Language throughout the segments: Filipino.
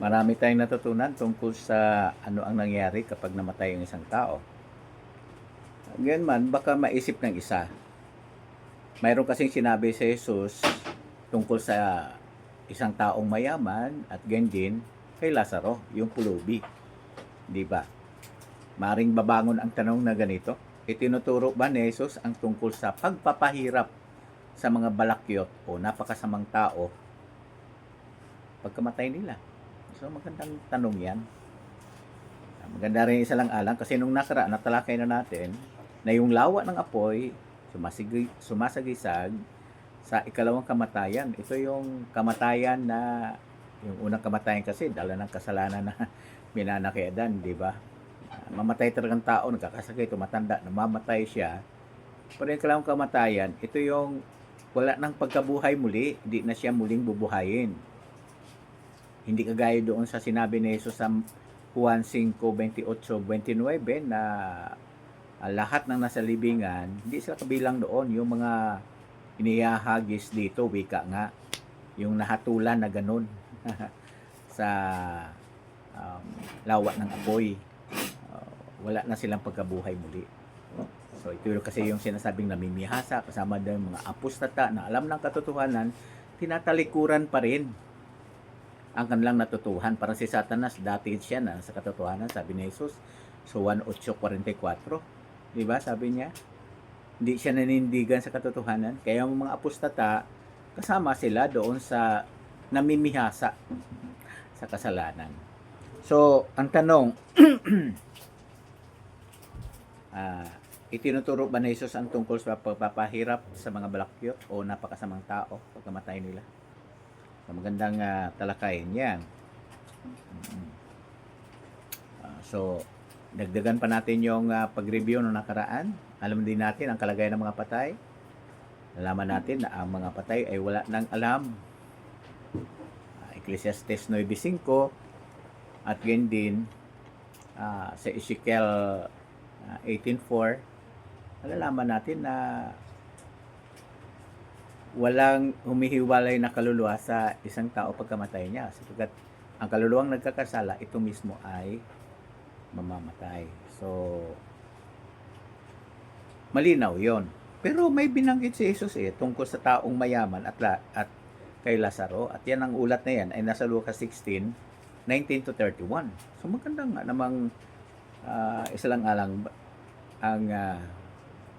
Marami tayong natutunan tungkol sa ano ang nangyari kapag namatay ang isang tao. Ngayon man, baka maisip ng isa. Mayroon kasing sinabi si Jesus tungkol sa isang taong mayaman at ganyan din kay Lazaro, yung pulubi. Di ba? Maring babangon ang tanong na ganito. Itinuturo ba ni Jesus ang tungkol sa pagpapahirap sa mga balakyot o napakasamang tao pagkamatay nila? So magandang tanong yan. Maganda rin isa lang alang kasi nung nakaraan natalakay na natin na yung lawa ng apoy sumasagisag sa ikalawang kamatayan. Ito yung kamatayan na yung unang kamatayan kasi dala ng kasalanan na minanakiadan, di ba? Mamatay talagang tao, nagkakasakit, tumatanda, namamatay siya. Pero yung ikalawang kamatayan, ito yung wala nang pagkabuhay muli, hindi na siya muling bubuhayin. Hindi kagaya doon sa sinabi ni Jesus sa Juan 5:28-29 na lahat ng nasa libingan, hindi sila kabilang doon. Yung mga inihahagis dito, wika nga, yung nahatulan na ganun sa lawa ng apoy. Wala na silang pagkabuhay muli. So ito kasi yung sinasabing namimihasa, kasama din mga apostata na alam ng katotohanan, tinatalikuran pa rin ang kanilang natutuhan. Para si Satanas, dati siya na sa katotohanan, sabi ni Jesus, so 1:8:44, di ba? Sabi niya, hindi siya nanindigan sa katotohanan. Kaya ang mga apostata, kasama sila doon sa namimihasa sa kasalanan. So, ang tanong, itinuturo ba ni Jesus ang tungkol sa pagpapahirap sa mga balakyot o napakasamang tao pagkamatay nila? So, magandang talakayin yan. So, dagdagan pa natin yung pag-review ng nakaraan. Alam din natin ang kalagayan ng mga patay. Nalaman natin na ang mga patay ay wala nang alam. Ecclesiastes 9:5 at ganyan din sa Ezekiel 18:4, nalalaman natin na walang humihiwalay na kaluluwa sa isang tao pagkamatay niya. Sapagkat ang kaluluwang nagkakasala, ito mismo ay mamamatay. So, malinaw yon. Pero may binanggit si Jesus tungkol sa taong mayaman at kay Lazaro. At yan ang ulat na yan ay nasa Lucas 16:19-31. So maganda nga namang isa lang alang ang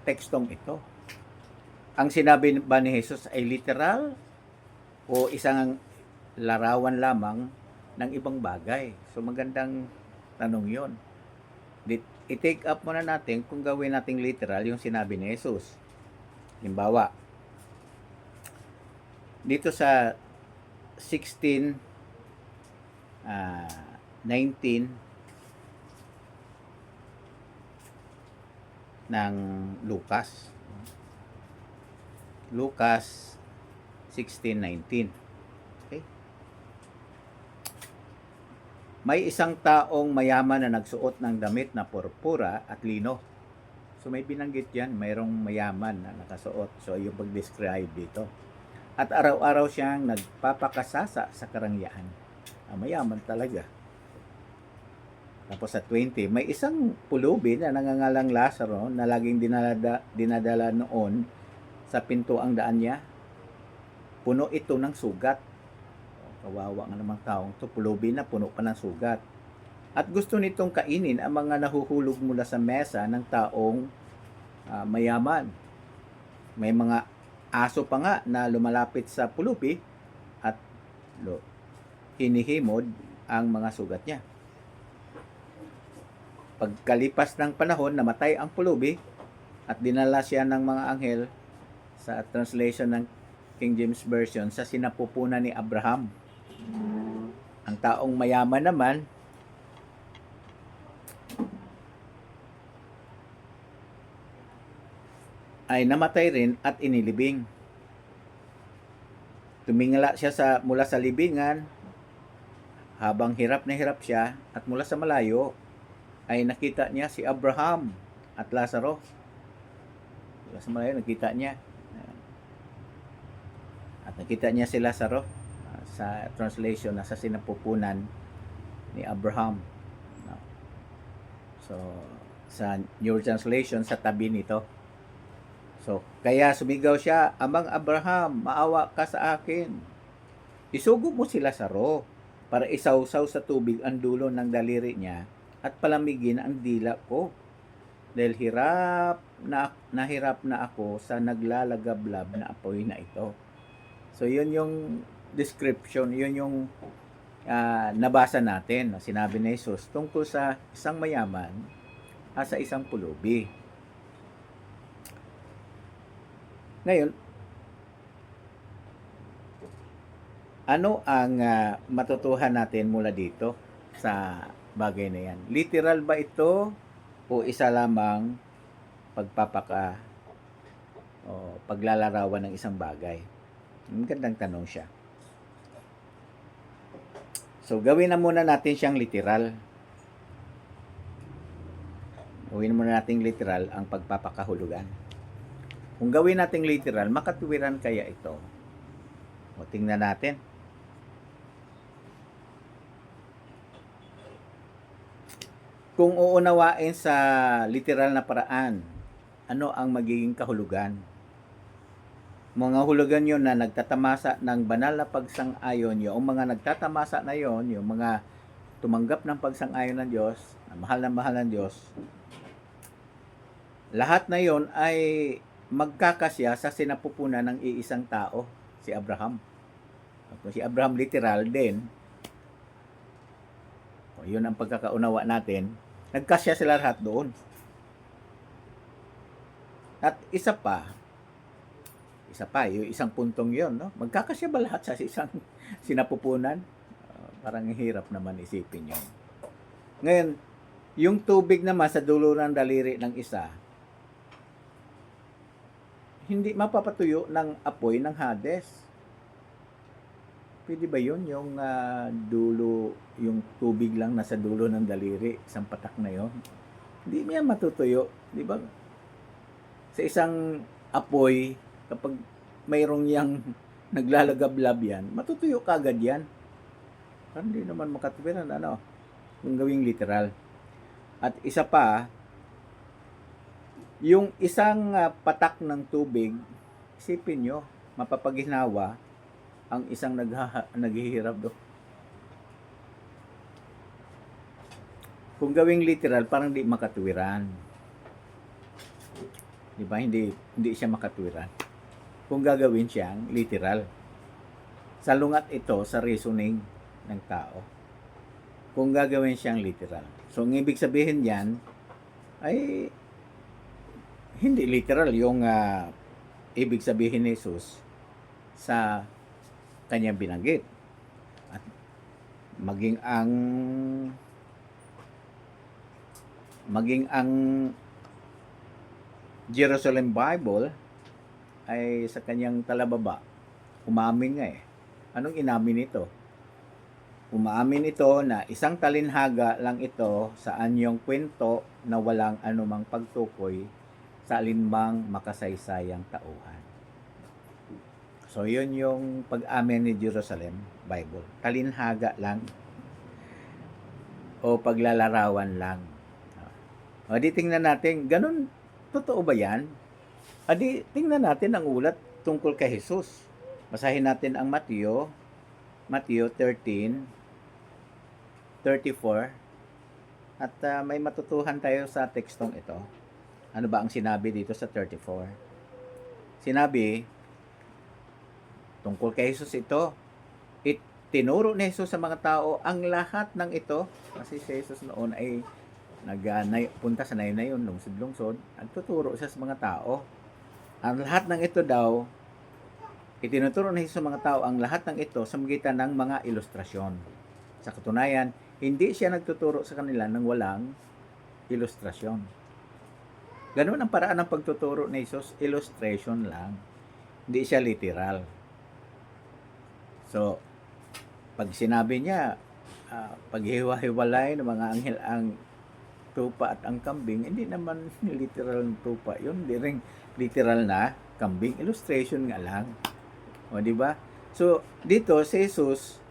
tekstong ito. Ang sinabi ba ni Jesus ay literal o isang larawan lamang ng ibang bagay? So magandang tanong yon. I-take up muna natin kung gawin nating literal yung sinabi ni Jesus. Halimbawa, dito sa 16:19 ng Lucas. Lucas 16:19. Okay? May isang taong mayaman na nagsuot ng damit na purpura at lino. So may binanggit yan, mayroong mayaman na nakasuot. So yung pag-describe dito. At araw-araw siyang nagpapakasasa sa karangyaan. Mayaman talaga. Tapos sa 20, may isang pulubi na nangangalang Lazaro na laging dinadala noon sa pintuang daan niya. Puno ito ng sugat. Kawawa nga namang taong to, pulubi na puno pa ng sugat. At gusto nitong kainin ang mga nahuhulog mula sa mesa ng taong mayaman. May mga aso pa nga na lumalapit sa pulubi at hinihimod ang mga sugat niya. Pagkalipas ng panahon, namatay ang pulubi at dinala siya ng mga anghel sa translation ng King James Version sa sinapupunan ni Abraham. Ang taong mayaman naman ay namatay rin at inilibing. Tumingala siya mula sa libingan habang hirap na hirap siya at mula sa malayo ay nakita niya si Abraham at Lazaro. Mula sa malayo nakita niya. At nakita niya si Lazaro sa translation na sa sinapupunan ni Abraham. No? So, sa New Translation, sa tabi nito. So, kaya sumigaw siya, Amang Abraham, maawa ka sa akin. Isugo mo sila sa ro para isawsaw sa tubig ang dulo ng daliri niya at palamigin ang dila ko. Dahil nahirap na ako sa naglalagablab na apoy na ito. So, yun yung description, yun yung nabasa natin. Sinabi ni Jesus tungkol sa isang mayaman at sa isang pulubi. Ngayon, ano ang matutuhan natin mula dito sa bagay na yan? Literal ba ito o isa lamang pagpapaka o paglalarawan ng isang bagay? Magandang tanong siya. So, gawin na muna natin siyang literal. Gawin muna natin literal ang pagpapakahulugan. Kung gawin natin literal, makatuwiran kaya ito? O, tingnan natin. Kung uunawain sa literal na paraan, ano ang magiging kahulugan? Mga hulugan yon na nagtatamasa ng banal na pagsang-ayon, yung mga nagtatamasa na yon, yung mga tumanggap ng pagsang-ayon ng Diyos, na mahal ng Diyos, lahat na yon ay magkakasya sa sinapupunan ng iisang tao, si Abraham. Kung si Abraham literal din, yun ang pagkakaunawa natin, nagkasya sila lahat doon. At isa pa, yung isang puntong yon, no? Magkakasya ba lahat sa isang sinapupunan? Parang hirap naman isipin yun. Ngayon, yung tubig naman sa dulo ng daliri ng isa, hindi mapapatuyo ng apoy ng Hades. Pwede ba yun? Yung dulo, yung tubig lang nasa dulo ng daliri, isang patak na yon. Hindi mo yan matutuyo. Di ba? Sa isang apoy, kapag mayroong yang naglalagablab yan, matutuyo kagad yan. Parang hindi naman makatuwiran, ano, kung gawing literal. At isa pa, yung isang patak ng tubig, isipin nyo, mapapaginawa ang isang naghihirap do. Kung gawing literal, parang di makatuwiran. Di ba? Hindi siya makatuwiran. Kung gagawin siyang literal. Salungat ito sa reasoning ng tao. Kung gagawin siyang literal. So, ang ibig sabihin yan ay hindi literal yung ibig sabihin ni Jesus sa kanyang binanggit. At maging ang Jerusalem Bible ay sa kanyang talababa, umamin nga Anong inamin ito? Umaamin ito na isang talinhaga lang ito sa anyong kwento na walang anumang pagtukoy sa alinmang makasaysayang tauhan. So, yun yung pag-amin ni Jerusalem Bible. Talinhaga lang o paglalarawan lang. O, di tingnan natin, ganun, totoo ba yan? O, di tingnan natin ang ulat tungkol kay Jesus. Basahin natin ang Mateo 13:34. At may matutuhan tayo sa tekstong ito. Ano ba ang sinabi dito sa 34? Sinabi, tungkol kay Jesus ito, tinuro ni Jesus sa mga tao ang lahat ng ito, kasi si Jesus noon ay punta sa nayon, lungsod-lungsod, nagtuturo siya sa mga tao. Ang lahat ng ito daw, itinuturo ni Jesus sa mga tao ang lahat ng ito sa magitan ng mga ilustrasyon. Sa katunayan, hindi siya nagtuturo sa kanila ng walang ilustrasyon. Ganun ang paraan ng pagtuturo ni Jesus, illustration lang. Hindi siya literal. So, pag sinabi niya, paghiwa-hiwalay ng mga anghel ang tupa at ang kambing, hindi naman literal ng tupa yun. Hindi rin literal na kambing. Illustration nga lang. O, di ba? So, dito si Jesus,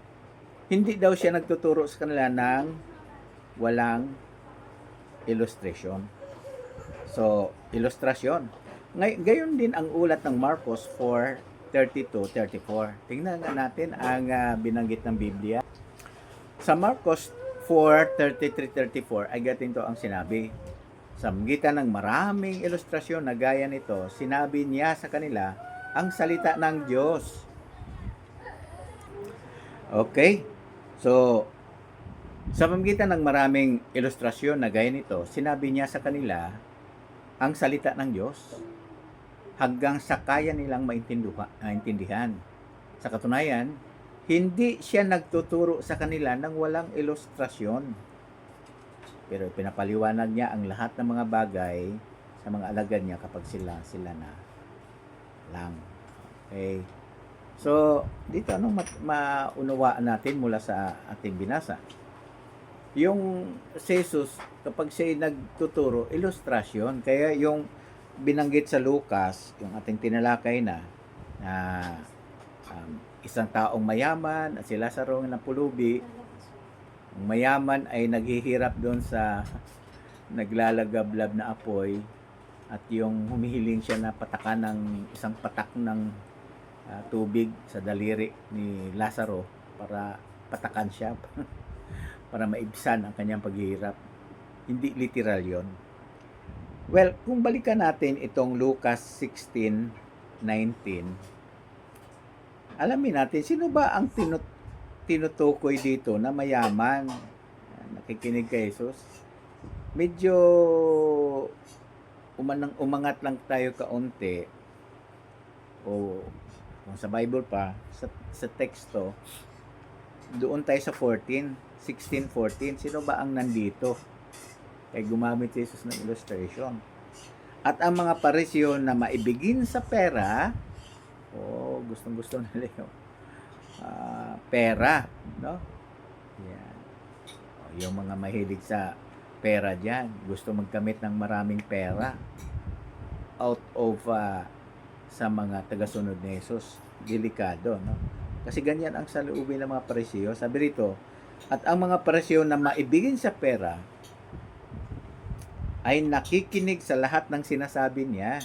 hindi daw siya nagtuturo sa kanila ng walang illustration. So, ilustrasyon. Gayon din ang ulat ng Marcos 4:32-34. Tingnan nga natin ang binanggit ng Biblia. Sa Marcos 4:33-34 ay ganito ang sinabi. Sa magitan ng maraming ilustrasyon na gaya nito, sinabi niya sa kanila ang salita ng Diyos. Okay? So, sa pamamagitan ng maraming ilustrasyon na gaya nito, sinabi niya sa kanila ang salita ng Diyos hanggang sa kaya nilang maintindihan. Sa katunayan, hindi siya nagtuturo sa kanila ng walang ilustrasyon. Pero pinapaliwanag niya ang lahat ng mga bagay sa mga alagad niya kapag sila na lang. Okay? So, dito anong maunawaan natin mula sa ating binasa? Yung si Jesus, kapag siya nagtuturo, ilustrasyon. Kaya yung binanggit sa Lucas, yung ating tinalakay na isang taong mayaman at si Lazaro na pulubi. Ang mayaman ay naghihirap doon sa naglalagablab na apoy at yung humihiling siya na patakan ng isang patak ng tubig sa daliri ni Lazaro para patakan siya para maibsan ang kanyang paghihirap. Hindi literal yon. Well, kung balikan natin itong Lucas 16:19, alamin natin sino ba ang tinutukoy dito na mayaman. Nakikinig kay Jesus. Medyo umangat lang tayo kaunti o kung sa Bible pa, sa teksto, doon tayo sa 16:14. Sino ba ang nandito? Kaya gumamit si Jesus ng illustration. At ang mga Pariseo na maibigin sa pera, gustong-gusto nila yung pera, no? Yan. Yung mga mahilig sa pera dyan, gusto magkamit ng maraming pera out of sa mga tagasunod ni Jesus. Delikado, no? Kasi ganyan ang saloobin ng mga Pariseo. Sabi rito, at ang mga Pariseo na maibigin sa pera ay nakikinig sa lahat ng sinasabi niya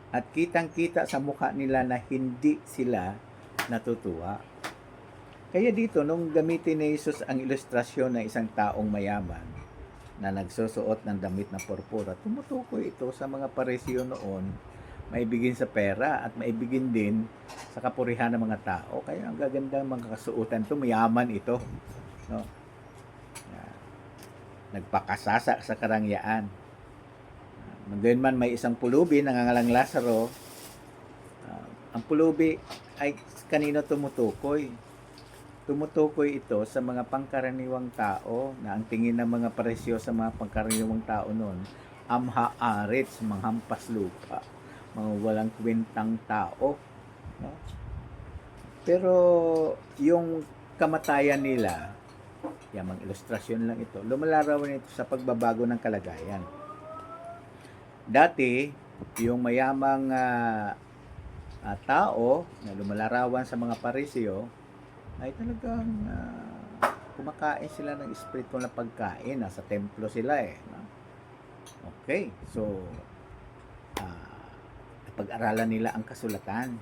at kitang-kita sa mukha nila na hindi sila natutuwa. Kaya dito, nung gamitin ni Jesus ang ilustrasyon ng isang taong mayaman na nagsusuot ng damit na purpura, tumutukoy ito sa mga Pariseo noon, maibigin sa pera at maibigin din sa kapurihan ng mga tao. Kaya ang gaganda ng mga kasuotan ito, mayaman ito. No? Nagpakasasa sa karangyaan. Ngayon man may isang pulubi, nangangalang Lazaro. Ang pulubi ay kanino tumutukoy? Tumutukoy ito sa mga pangkaraniwang tao na ang tingin ng mga Pariseo sa mga pangkaraniwang tao noon, amha-arits, manghampas lupa, mga walang kwentang tao. No? Pero yung kamatayan nila, yung mga ilustrasyon lang ito, lumalarawan ito sa pagbabago ng kalagayan. Dati, yung mayamang tao na lumalarawan sa mga Pariseo ay talagang kumakain sila ng espiritual na pagkain. Nasa templo sila eh. No? Okay, so pag-aralan nila ang kasulatan.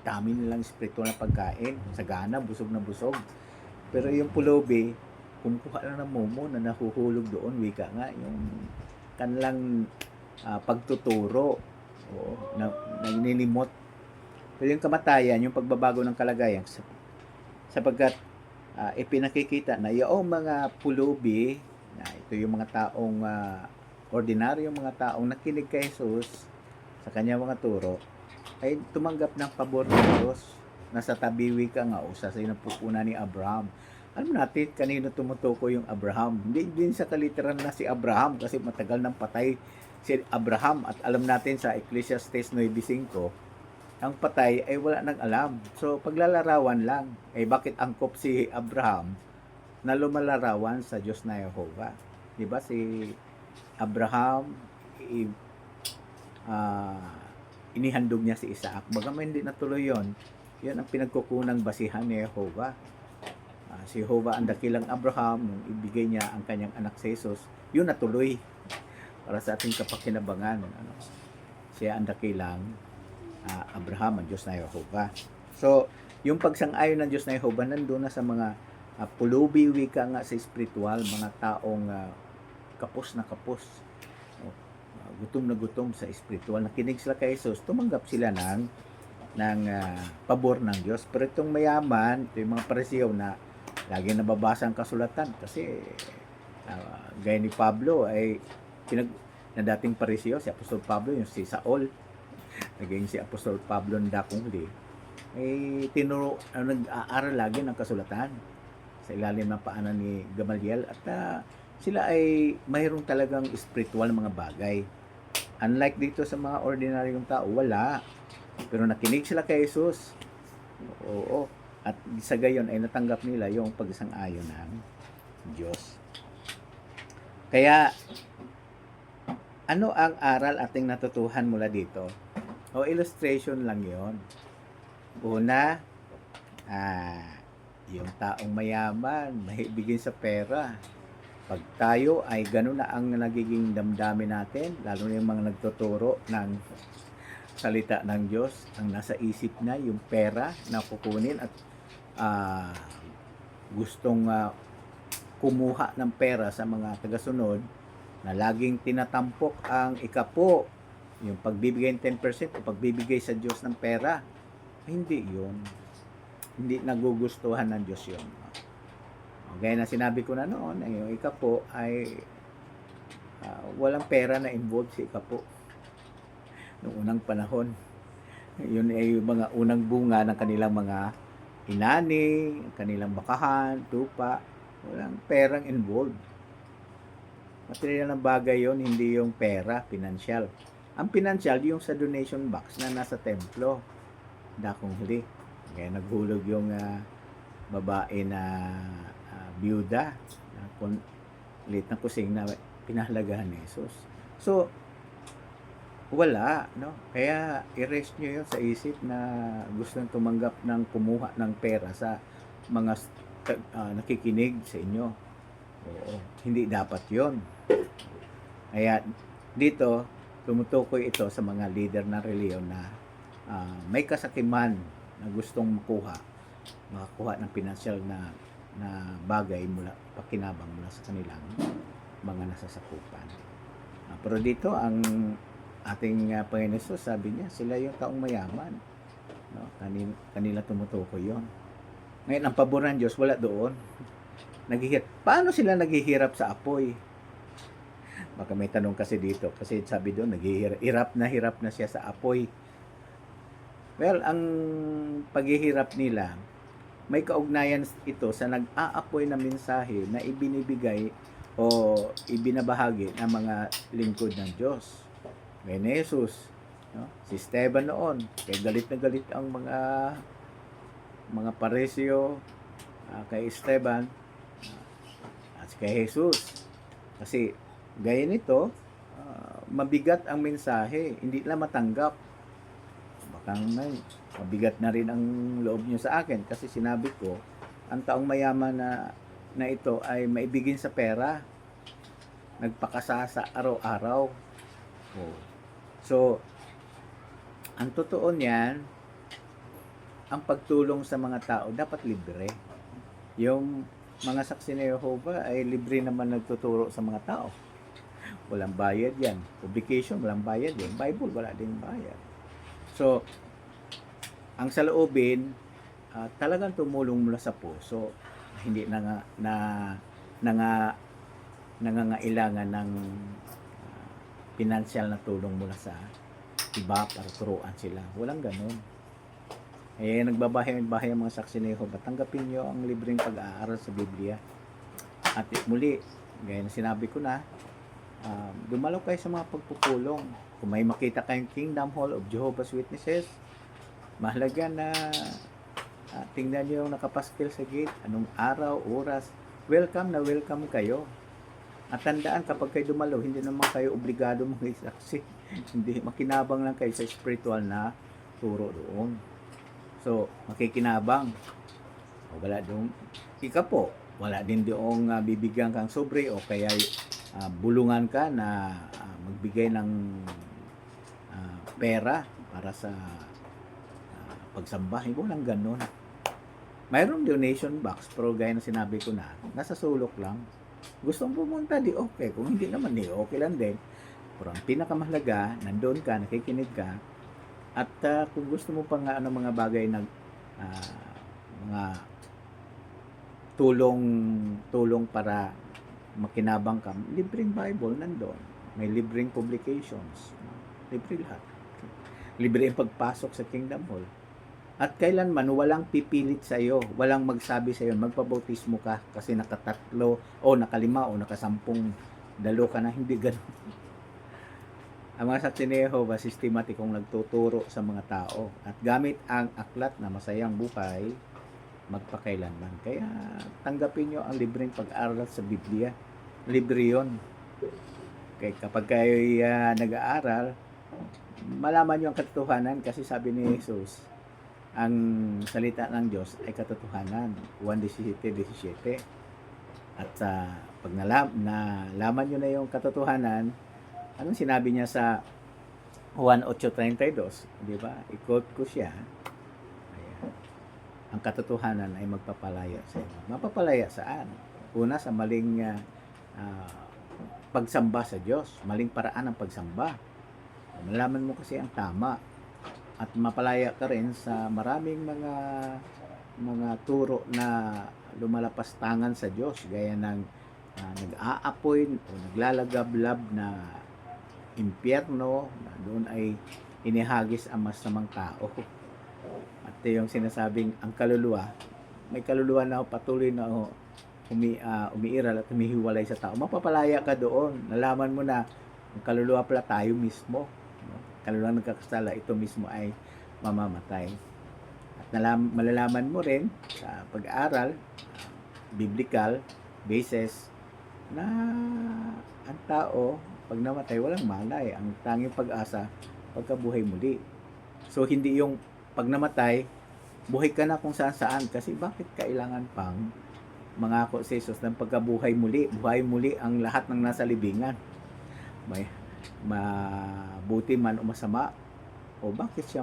Dami nilang espiritual na pagkain. Sagana, busog na busog. Pero yung pulubi, kumukuha lang ng mumo na nahuhulog doon. Wika nga, yung kanilang pagtuturo na nilimot. Pero yung kamatayan, yung pagbabago ng kalagayan, sapagkat ipinakikita na yung mga pulubi, na ito yung mga taong ordinaryong mga taong nakinig kay Jesus sa kanyang mga turo, ay tumanggap ng pabor ng Diyos. Nasa tabiwi ka nga, sa sinapupunan ni Abraham. Alam natin kanino tumutuko yung Abraham. Hindi din sa kaliteran na si Abraham kasi matagal nang patay si Abraham. At alam natin sa Ecclesiastes 9:5, ang patay ay wala nang alam. So paglalarawan lang. Bakit angkop si Abraham na lumalarawan sa Diyos na Jehovah? Diba si Abraham, inihandog niya si Isaac. Bagaman hindi natuloy yon, Yan ang pinagkukunang basihan ni Jehovah. Si Jehovah ang dakilang Abraham, nung ibigay niya ang kanyang anak sa Jesus, yun natuloy para sa ating kapakinabangan. Siya ang dakilang Abraham, ang Diyos na Jehovah. So, yung pagsang-ayon ng Diyos na Jehovah nandun na sa mga pulubi, wika nga sa spiritual, mga taong kapos na kapos, gutom na gutom sa spiritual, nakinig sila kay Jesus, tumanggap sila ng pabor ng Diyos. Pero itong mayaman, ito yung mga Parisiyo na lagi nababasa ang kasulatan kasi gaya ni Pablo ay na dating Parisiyo, si Apostol Pablo, yung si Saul, naging si Apostol Pablo ng dakong huli, ay nag-aaral lagi ng kasulatan sa ilalim ng paanan ni Gamaliel at sila ay mayroong talagang spiritual na mga bagay. Unlike dito sa mga ordinaryong tao, wala. Pero nakinig sila kay Jesus. Oo. At sa gayon ay natanggap nila yung pagsang-ayon ng Diyos. Kaya, ano ang aral ating natutuhan mula dito? O illustration lang yon. Una, yung taong mayaman, mahibigin sa pera. Pag tayo ay gano'n na ang nagiging damdamin natin, lalo na yung mga nagtuturo ng salita ng Diyos, ang nasa isip na yung pera na kukunin at gustong kumuha ng pera sa mga tagasunod na laging tinatampok ang ikapo, yung pagbibigay ng 10% o pagbibigay sa Diyos ng pera, hindi yun. Hindi nagugustuhan ng Diyos yun. Gaya na sinabi ko na noon, yung ikapo ay walang pera na involved si ikapo. Noong unang panahon, yun ay yung mga unang bunga ng kanilang mga inani, kanilang bakahan, tupa, walang perang involved. Material ng bagay yon, hindi yung pera, financial. Ang financial, yung sa donation box na nasa templo, dakong huli. Kaya naghulog yung babae na byuda, liit na kusing na pinahalagahan ni Jesus. So, wala, no? Kaya i-rest nyo yun sa isip na gustong tumanggap ng kumuha ng pera sa mga nakikinig sa inyo. Oo, hindi dapat yon. Kaya dito, tumutukoy ito sa mga leader ng reliyon na may kasakiman na gustong makakuha ng financial na bagay mula pakinabang mula sa kanilang mga nasasakupan. Pero dito ang ating Panginoon Jesus, sabi niya, sila yung taong mayaman, no? Kanila tumutukoy yon. Ngayon ang pabor ng Diyos wala doon. Paano sila naghihirap sa apoy? Baka may tanong kasi dito, kasi sabi doon hirap na siya sa apoy. Well, ang paghihirap nila may kaugnayan ito sa nag-aapoy na mensahe na ibinibigay o ibinabahagi ng mga lingkod ng Diyos. May Jesus, no? Si Esteban noon, kaya galit na galit ang mga Pariseo kay Esteban at kay Jesus. Kasi gaya nito, mabigat ang mensahe, hindi lang matanggap. Baka mabigat na rin ang loob niyo sa akin kasi sinabi ko, ang taong mayaman na ito ay maibigin sa pera, nagpakasasa araw-araw. So, ang totoo niyan, ang pagtulong sa mga tao dapat libre. Yung mga saksi ni Jehovah ay libre naman nagtuturo sa mga tao. Walang bayad yan. Publication, walang bayad yan. Bible, wala din bayad. So, ang saloobin, talagang tumulong mula sa puso. Hindi nangangailangan ng financial na tulong mula sa iba para turuan sila. Walang ganun. Nagbabahay ang mga saksi ni Jehovah. Tanggapin nyo ang libreng pag-aaral sa Biblia. At muli, gaya na sinabi ko na, dumalaw kayo sa mga pagpupulong. Kung may makita kayong Kingdom Hall of Jehovah's Witnesses, mahalaga na tingnan nyo yung nakapaskil sa gate, anong araw, oras, welcome na welcome kayo. At tandaan, kapag kayo dumalaw, hindi naman kayo obligado mag-isaksi. Hindi, makinabang lang kayo sa spiritual na turo doon. So, makikinabang. O wala dong ika po. Wala din doong bibigyan kang sobre o kaya bulungan ka na magbigay ng pera para sa pagsamba. Walang ganun. Mayroong donation box, pero gaya na sinabi ko na, nasa sulok lang. Gustong pumunta, di okay. Kung hindi naman, di okay lang din. Pero ang pinakamahalaga, nandoon ka, nakikinig ka, at kung gusto mo pa nga mga bagay na mga tulong para makinabang ka, libreng Bible nandoon. May libreng publications. Libre lahat. Libre ang pagpasok sa Kingdom Hall. At kailanman walang pipilit sa iyo, walang magsabi sa iyo magpabautismo ka kasi nakatatlo o nakalima o nakasampung dalo ka na, hindi ganoon. Ang mga saksi ni Jehovah sistematikong nagtuturo sa mga tao at gamit ang aklat na masayang buhay magpakailanman. Kaya tanggapin nyo ang libreng pag-aaral sa Biblia. Libre yun. Kaya kapag kayo nag-aaral, malaman nyo ang katotohanan kasi sabi ni Jesus, ang salita ng Diyos ay katotohanan. 1:17. At pag nalaman nyo na yung katotohanan, anong sinabi niya sa 1:8:32? Di ba? I-quote ko siya. Ayan. Ang katotohanan ay magpapalaya sa inyo. Mapapalaya saan? Una, sa maling pagsamba sa Diyos. Maling paraan ng pagsamba. Malaman mo kasi ang tama. At mapalaya ka rin sa maraming mga turo na lumalapas tangan sa Diyos, gaya ng nag-aapoy o naglalagablab na impyerno, na doon ay inihagis ang masamang tao. At yung sinasabing ang kaluluwa, may kaluluwa na patuloy na umiiral at humihiwalay sa tao. Mapapalaya ka doon. Nalaman mo na ang kaluluwa pala tayo mismo. Kaluluwa nagkakasala, ito mismo ay mamamatay. At malalaman mo rin sa pag-aaral, biblical basis, na ang tao, pag namatay, walang malay. Ang tanging pag-asa, pagkabuhay muli. So, hindi yung pag namatay, buhay ka na kung saan-saan. Kasi bakit kailangan pang mangako si Jesus ng pagkabuhay muli? Buhay muli ang lahat ng nasa libingan. May mabuti man o masama, o bakit siya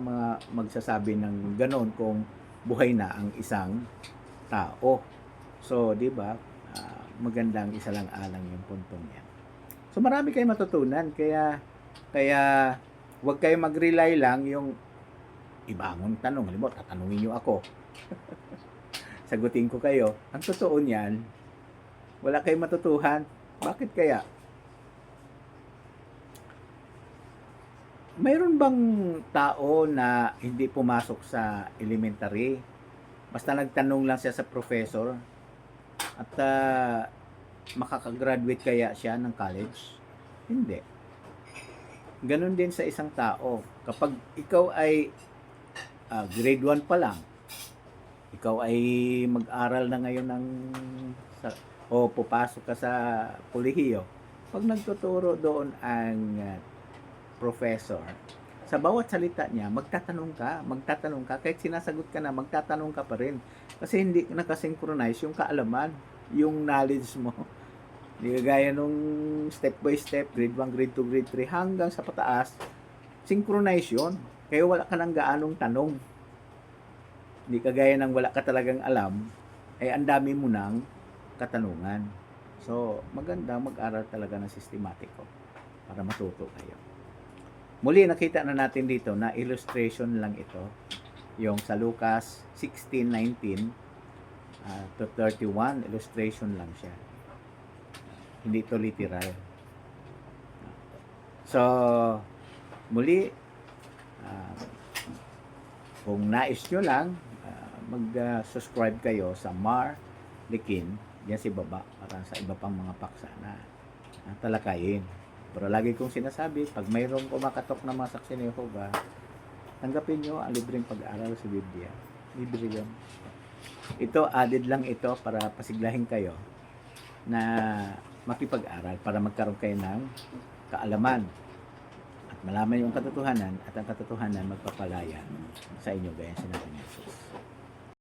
magsasabi ng ganon kung buhay na ang isang tao? So, di ba, magandang isa lang alang yung puntong yan. So, marami kayong matutunan, kaya huwag kayong mag-rely lang yung ibang tanong. Halimbawa, tatanungin nyo ako. Sagutin ko kayo. Ang totoo niyan, wala kayong matutuhan. Bakit kaya? Mayroon bang tao na hindi pumasok sa elementary? Basta nagtanong lang siya sa professor at makakagraduate kaya siya ng college? Hindi. Ganon din sa isang tao. Kapag ikaw ay grade 1 pa lang, ikaw ay mag-aral na ngayon o pupasok ka sa kolehiyo, pag nagtuturo doon ang professor, sa bawat salita niya, magtatanong ka, kahit sinasagot ka na, magtatanong ka pa rin. Kasi hindi nakasynchronize yung kaalaman, yung knowledge mo. Hindi gaya nung step by step, grade 1, grade 2, grade 3, hanggang sa pataas, synchronize yun. Kaya wala ka nang gaanong tanong. Hindi kagaya ng wala ka talagang alam, ay ang dami mo nang katanungan. So, maganda mag-aral talaga ng sistematiko para matuto kayo. Muli, nakita na natin dito na illustration lang ito. Yung sa Lucas 16:19 to 31, illustration lang siya. Hindi ito literal. So, muli, kung nais nyo lang, mag-subscribe kayo sa Mar Likin, diyan si baba, para sa iba pang mga paksa na talakayin. Pero lagi kong sinasabi, pag mayroong kumakatok na mga saksi ni Jehovah, tanggapin nyo ang libreng pag-aaral sa Biblia. Libre yun. Ito, added lang ito para pasiglahin kayo na makipag-aral, para magkaroon kayo ng kaalaman. At malaman yung katotohanan at ang katotohanan magpapalaya sa inyo gaya sinabi ni Jesus.